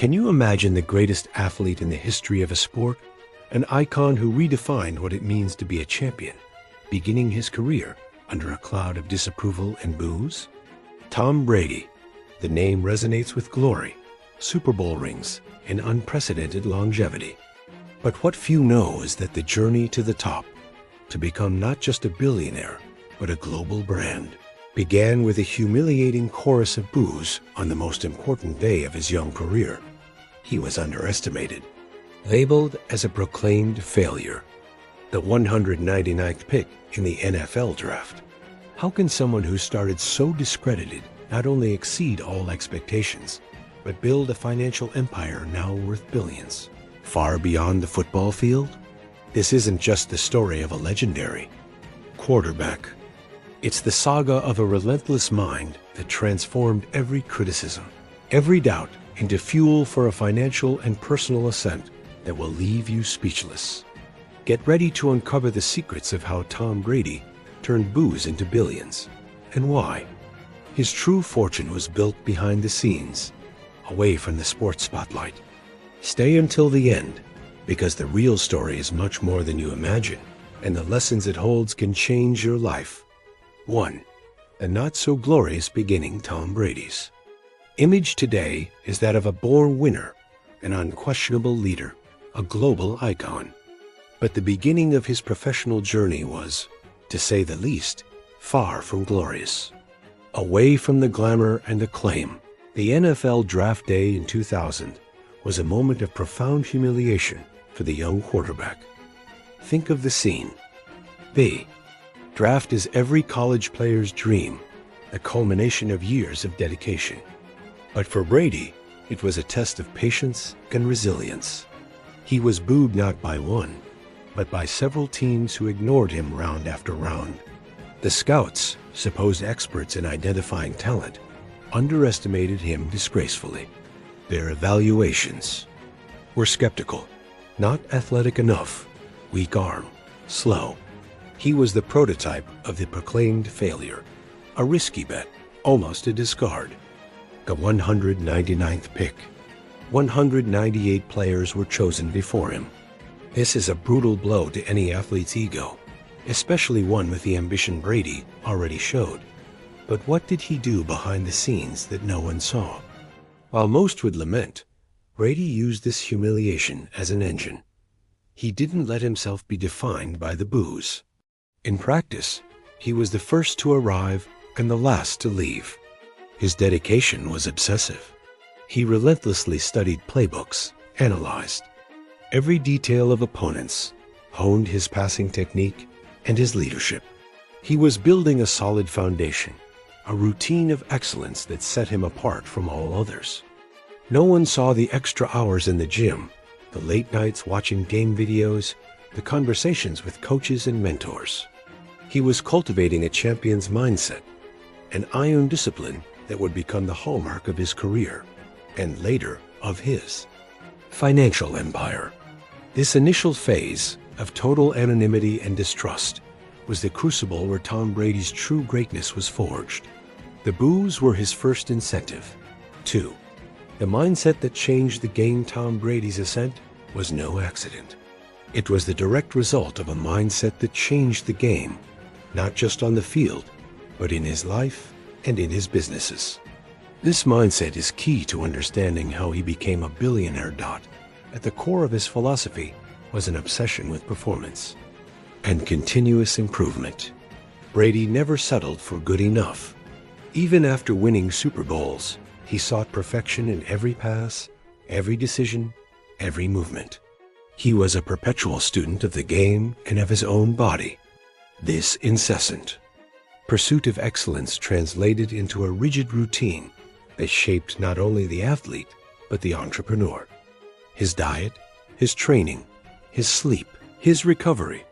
Can you imagine the greatest athlete in the history of a sport? An icon who redefined what it means to be a champion, beginning his career under a cloud of disapproval and boos? Tom Brady. The name resonates with glory, Super Bowl rings, and unprecedented longevity. But what few know is that the journey to the top, to become not just a billionaire, but a global brand, began with a humiliating chorus of boos on the most important day of his young career. He was underestimated, labeled as a proclaimed failure, the 199th pick in the NFL draft. How can someone who started so discredited not only exceed all expectations, but build a financial empire now worth billions, far beyond the football field? This isn't just the story of a legendary quarterback. It's the saga of a relentless mind that transformed every criticism, every doubt, into fuel for a financial and personal ascent that will leave you speechless. Get ready to uncover the secrets of how Tom Brady turned boos into billions, and why. His true fortune was built behind the scenes, away from the sports spotlight. Stay until the end, because the real story is much more than you imagine, and the lessons it holds can change your life. 1. The not-so-glorious beginning Tom Brady's image today is that of a born winner, an unquestionable leader, a global icon. But the beginning of his professional journey was, to say the least, far from glorious. Away from the glamour and acclaim, the NFL draft day in 2000 was a moment of profound humiliation for the young quarterback. Think of the scene. The draft is every college player's dream, the culmination of years of dedication. But for Brady, it was a test of patience and resilience. He was booed not by one, but by several teams who ignored him round after round. The scouts, supposed experts in identifying talent, underestimated him disgracefully. Their evaluations were skeptical. Not athletic enough, weak arm, slow. He was the prototype of the proclaimed failure, a risky bet, almost a discard. The 199th pick. 198 players were chosen before him. This is a brutal blow to any athlete's ego, especially one with the ambition Brady already showed. But what did he do behind the scenes that no one saw? While most would lament, Brady used this humiliation as an engine. He didn't let himself be defined by the boos. In practice, he was the first to arrive and the last to leave. His dedication was obsessive. He relentlessly studied playbooks, analyzed every detail of opponents, honed his passing technique and his leadership. He was building a solid foundation, a routine of excellence that set him apart from all others. No one saw the extra hours in the gym, the late nights watching game videos, the conversations with coaches and mentors. He was cultivating a champion's mindset, an iron discipline that would become the hallmark of his career, and later of his financial empire. This initial phase of total anonymity and distrust was the crucible where Tom Brady's true greatness was forged. The boos were his first incentive. 2. The mindset that changed the game. Tom Brady's ascent was no accident. It was the direct result of a mindset that changed the game, not just on the field, but in his life and in his businesses. This mindset is key to understanding how he became a billionaire. At the core of his philosophy was an obsession with performance and continuous improvement. Brady never settled for good enough. Even after winning Super Bowls, he sought perfection in every pass, every decision, every movement. He was a perpetual student of the game and of his own body. This incessant pursuit of excellence translated into a rigid routine that shaped not only the athlete, but the entrepreneur. His diet, his training, his sleep, his recovery,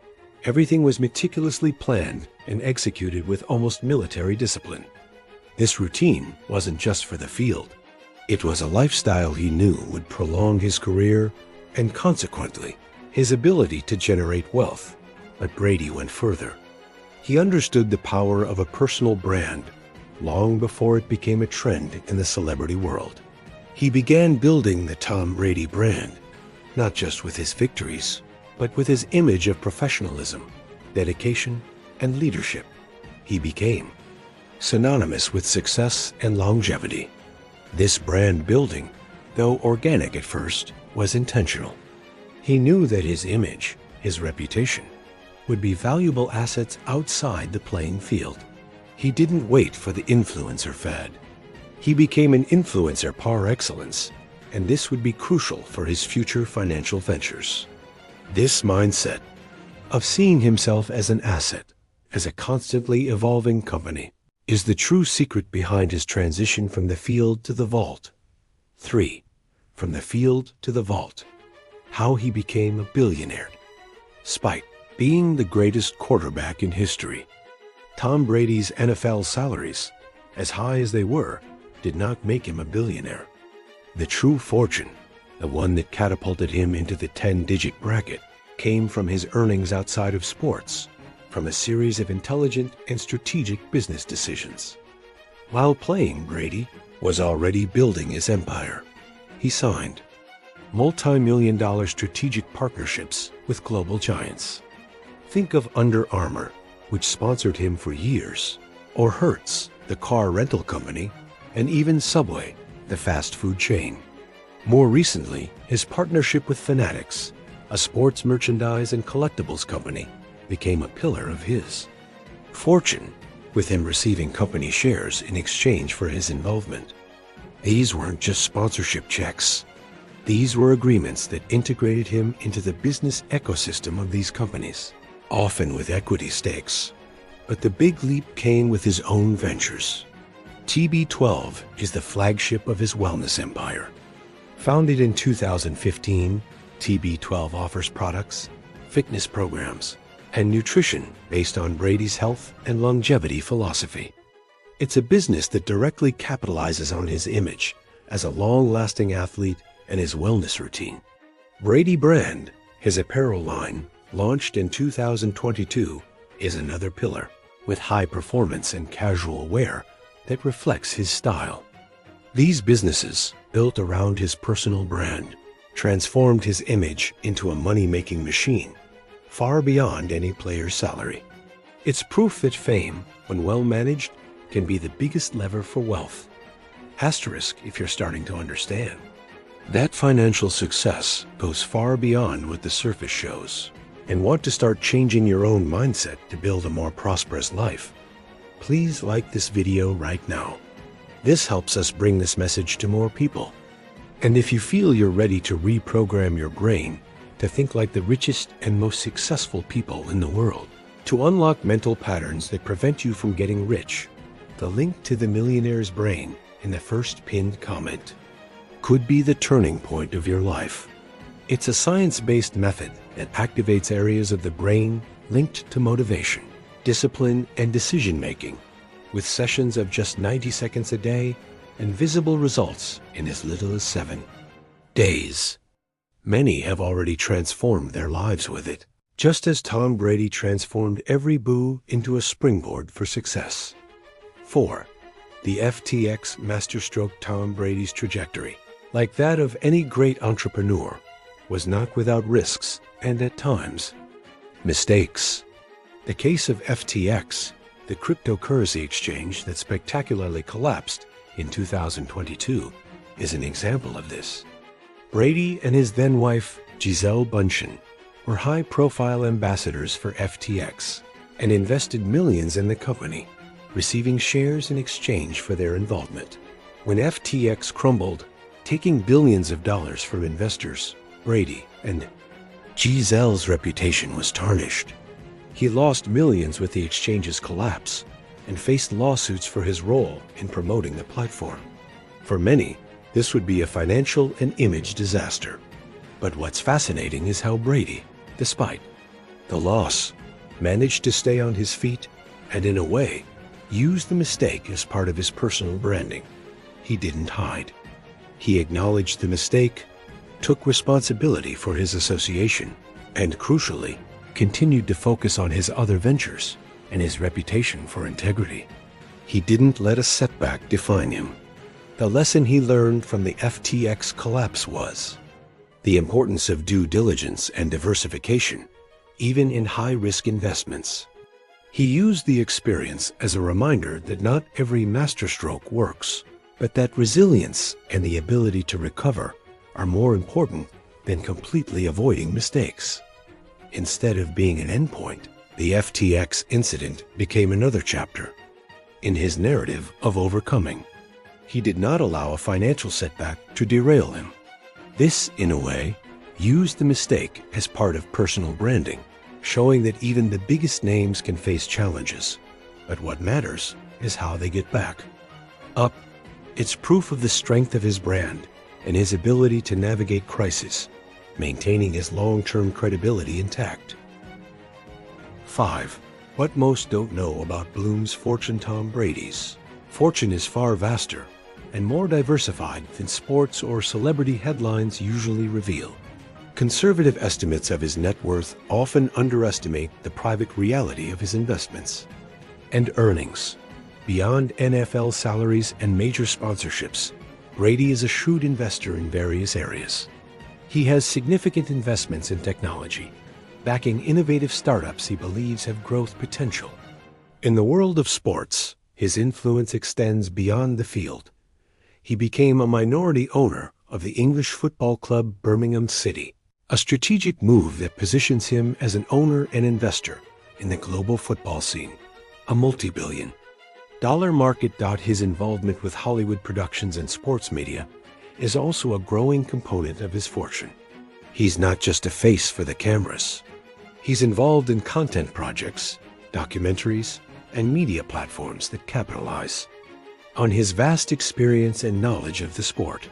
everything was meticulously planned and executed with almost military discipline. This routine wasn't just for the field. It was a lifestyle he knew would prolong his career and consequently his ability to generate wealth. But Brady went further. He understood the power of a personal brand long before it became a trend in the celebrity world. He began building the Tom Brady brand, not just with his victories, but with his image of professionalism, dedication, and leadership. He became synonymous with success and longevity. This brand building, though organic at first, was intentional. He knew that his image, his reputation, would be valuable assets outside the playing field. He didn't wait for the influencer fad. He became an influencer par excellence, and this would be crucial for his future financial ventures. This mindset of seeing himself as an asset, as a constantly evolving company, is the true secret behind his transition from the field to the vault. 3. From the field to the vault. How he became a billionaire. Despite being the greatest quarterback in history, Tom Brady's NFL salaries, as high as they were, did not make him a billionaire. The true fortune, the one that catapulted him into the 10-digit bracket, came from his earnings outside of sports, from a series of intelligent and strategic business decisions. While playing, Brady was already building his empire. He signed multi-million-dollar strategic partnerships with global giants. Think of Under Armour, which sponsored him for years, or Hertz, the car rental company, and even Subway, the fast food chain. More recently, his partnership with Fanatics, a sports merchandise and collectibles company, became a pillar of his fortune, with him receiving company shares in exchange for his involvement. These weren't just sponsorship checks. These were agreements that integrated him into the business ecosystem of these companies, often with equity stakes. But the big leap came with his own ventures. TB12 is the flagship of his wellness empire. Founded in 2015, TB12 offers products, fitness programs, and nutrition based on Brady's health and longevity philosophy. It's a business that directly capitalizes on his image as a long-lasting athlete and his wellness routine. Brady Brand, his apparel line, launched in 2022, is another pillar, with high performance and casual wear that reflects his style. These businesses, built around his personal brand, transformed his image into a money-making machine, far beyond any player's salary. It's proof that fame, when well managed, can be the biggest lever for wealth. Asterisk if you're starting to understand. That financial success goes far beyond what the surface shows. And want to start changing your own mindset to build a more prosperous life? Please like this video right now. This helps us bring this message to more people. And if you feel you're ready to reprogram your brain to think like the richest and most successful people in the world, to unlock mental patterns that prevent you from getting rich, the link to the Millionaire's Brain in the first pinned comment could be the turning point of your life. It's a science-based method that activates areas of the brain linked to motivation, discipline, and decision-making, with sessions of just 90 seconds a day and visible results in as little as 7 days. Many have already transformed their lives with it, just as Tom Brady transformed every boo into a springboard for success. 4. The FTX masterstroke. Tom Brady's trajectory, like that of any great entrepreneur, was not without risks and, at times, mistakes. The case of FTX, the cryptocurrency exchange that spectacularly collapsed in 2022, is an example of this. Brady and his then-wife, Gisele Bündchen, were high-profile ambassadors for FTX and invested millions in the company, receiving shares in exchange for their involvement. When FTX crumbled, taking billions of dollars from investors, Brady and Gisele's reputation was tarnished. He lost millions with the exchange's collapse and faced lawsuits for his role in promoting the platform. For many, this would be a financial and image disaster. But what's fascinating is how Brady, despite the loss, managed to stay on his feet and, in a way, used the mistake as part of his personal branding. He didn't hide. He acknowledged the mistake, took responsibility for his association, and, crucially, continued to focus on his other ventures and his reputation for integrity. He didn't let a setback define him. The lesson he learned from the FTX collapse was the importance of due diligence and diversification, even in high-risk investments. He used the experience as a reminder that not every masterstroke works, but that resilience and the ability to recover are more important than completely avoiding mistakes. Instead of being an endpoint, the FTX incident became another chapter in his narrative of overcoming. He did not allow a financial setback to derail him. This, in a way, used the mistake as part of personal branding, showing that even the biggest names can face challenges, but what matters is how they get back up. It's proof of the strength of his brand and his ability to navigate crisis, maintaining his long-term credibility intact. 5. What most don't know about Bloom's fortune. Tom Brady's fortune is far vaster and more diversified than sports or celebrity headlines usually reveal. Conservative estimates of his net worth often underestimate the private reality of his investments and earnings. Beyond NFL salaries and major sponsorships, Brady is a shrewd investor in various areas. He has significant investments in technology, backing innovative startups he believes have growth potential. In the world of sports, his influence extends beyond the field. He became a minority owner of the English football club Birmingham City, a strategic move that positions him as an owner and investor in the global football scene, a multi-billion-dollar market. His involvement with Hollywood productions and sports media is also a growing component of his fortune. He's not just a face for the cameras. He's involved in content projects, documentaries, and media platforms that capitalize on his vast experience and knowledge of the sport.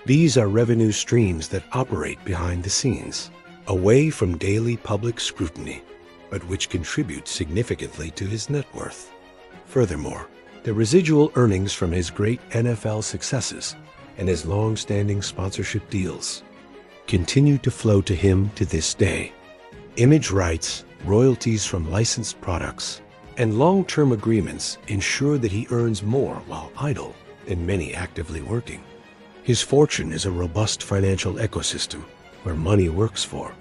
These are revenue streams that operate behind the scenes, away from daily public scrutiny, but which contribute significantly to his net worth. Furthermore, the residual earnings from his great NFL successes and his long-standing sponsorship deals continue to flow to him to this day. Image rights, royalties from licensed products, and long-term agreements ensure that he earns more while idle than many actively working. His fortune is a robust financial ecosystem where money works for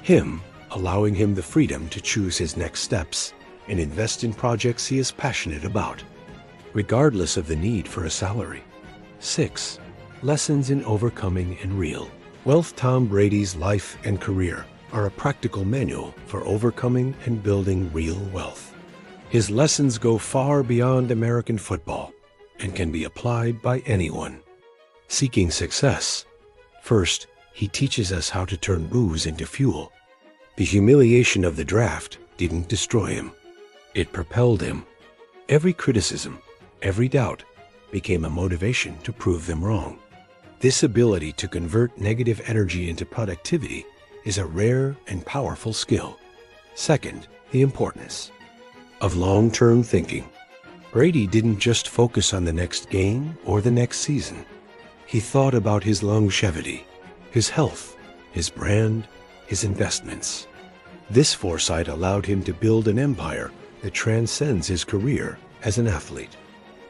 him, allowing him the freedom to choose his next steps and invest in projects he is passionate about, regardless of the need for a salary. 6. Lessons in overcoming and real wealth. Tom Brady's life and career are a practical manual for overcoming and building real wealth. His lessons go far beyond American football and can be applied by anyone seeking success. First, he teaches us how to turn booze into fuel. The humiliation of the draft didn't destroy him. It propelled him. Every criticism, every doubt, became a motivation to prove them wrong. This ability to convert negative energy into productivity is a rare and powerful skill. Second, the importance of long-term thinking. Brady didn't just focus on the next game or the next season. He thought about his longevity, his health, his brand, his investments. This foresight allowed him to build an empire that transcends his career as an athlete.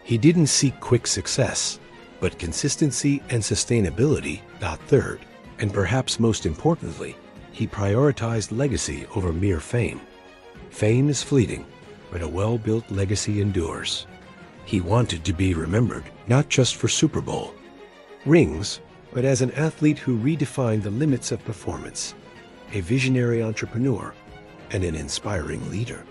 He didn't seek quick success, but consistency and sustainability. Third, and perhaps most importantly, he prioritized legacy over mere fame. Fame is fleeting, but a well-built legacy endures. He wanted to be remembered not just for Super Bowl rings, but as an athlete who redefined the limits of performance, a visionary entrepreneur, and an inspiring leader.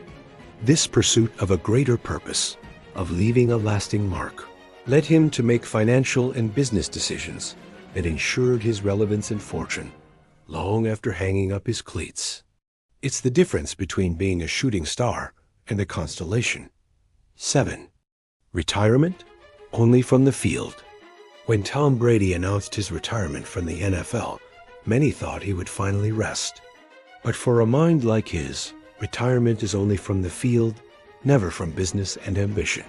This pursuit of a greater purpose, of leaving a lasting mark, led him to make financial and business decisions that ensured his relevance and fortune long after hanging up his cleats. It's the difference between being a shooting star and a constellation. 7. Retirement only from the field. When Tom Brady announced his retirement from the NFL, many thought he would finally rest. But for a mind like his, retirement is only from the field, never from business and ambition.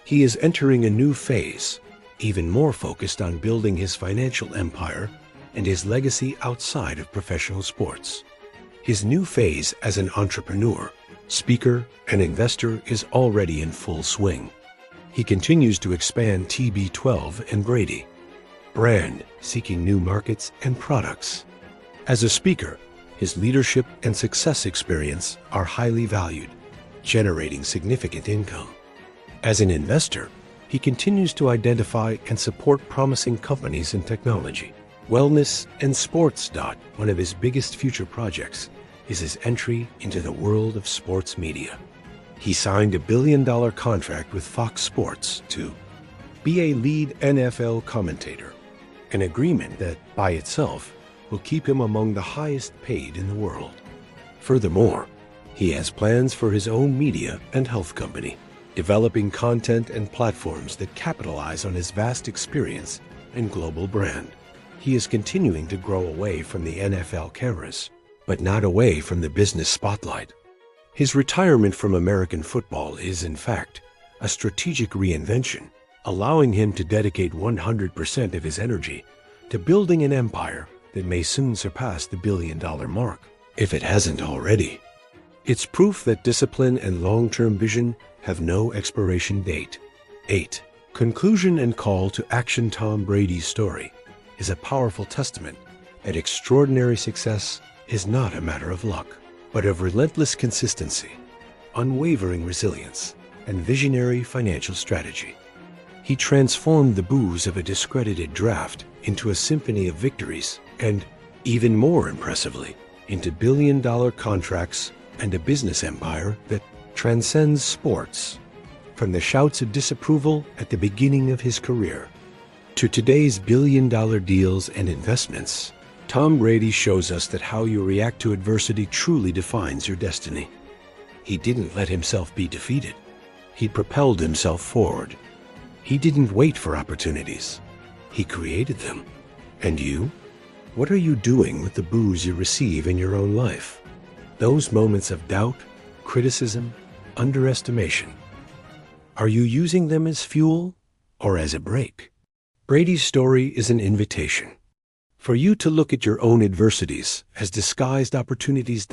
He is entering a new phase, even more focused on building his financial empire and his legacy outside of professional sports. His new phase as an entrepreneur, speaker, and investor is already in full swing. He continues to expand TB12 and Brady, brand seeking new markets and products. As a speaker, his leadership and success experience are highly valued, generating significant income. As an investor, he continues to identify and support promising companies in technology, wellness, and sports. One of his biggest future projects is his entry into the world of sports media. He signed a $1 billion contract with Fox Sports to be a lead NFL commentator, an agreement that, by itself, will keep him among the highest paid in the world. Furthermore, he has plans for his own media and health company, developing content and platforms that capitalize on his vast experience and global brand. He is continuing to grow away from the NFL cameras, but not away from the business spotlight. His retirement from American football is, in fact, a strategic reinvention, allowing him to dedicate 100% of his energy to building an empire that may soon surpass the $1 billion mark, if it hasn't already. It's proof that discipline and long-term vision have no expiration date. 8. Conclusion and call to action. Tom Brady's story is a powerful testament that extraordinary success is not a matter of luck, but of relentless consistency, unwavering resilience, and visionary financial strategy. He transformed the booze of a discredited draft into a symphony of victories and, even more impressively, into $1 billion contracts and a business empire that transcends sports. From the shouts of disapproval at the beginning of his career to today's $1 billion deals and investments, Tom Brady shows us that how you react to adversity truly defines your destiny. He didn't let himself be defeated. He propelled himself forward. He didn't wait for opportunities. He created them. And you? What are you doing with the booze you receive in your own life? Those moments of doubt, criticism, underestimation. Are you using them as fuel or as a brake? Brady's story is an invitation for you to look at your own adversities as disguised opportunities.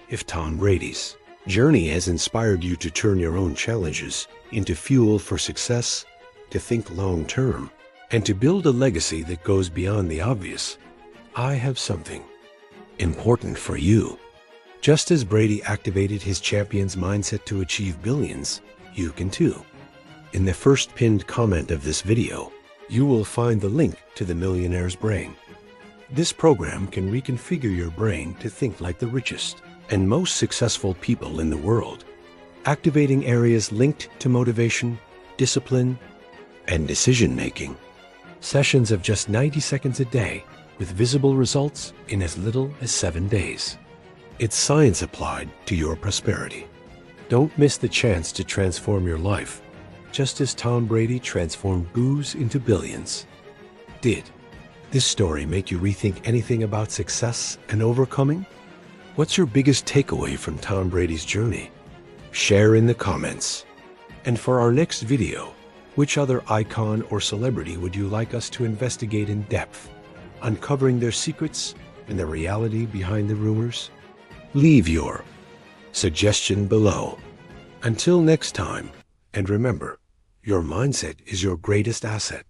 If Tom Brady's journey has inspired you to turn your own challenges into fuel for success, to think long-term, and to build a legacy that goes beyond the obvious, I have something important for you. Just as Brady activated his champion's mindset to achieve billions, you can too. In the first pinned comment of this video, you will find the link to the Millionaire's Brain. This program can reconfigure your brain to think like the richest and most successful people in the world, activating areas linked to motivation, discipline, and decision-making. Sessions of just 90 seconds a day with visible results in as little as 7 days. It's science applied to your prosperity. Don't miss the chance to transform your life, just as Tom Brady transformed booze into billions. Did this story make you rethink anything about success and overcoming? What's your biggest takeaway from Tom Brady's journey? Share in the comments. And for our next video, which other icon or celebrity would you like us to investigate in depth, uncovering their secrets and the reality behind the rumors? Leave your suggestion below. Until next time, and remember, your mindset is your greatest asset.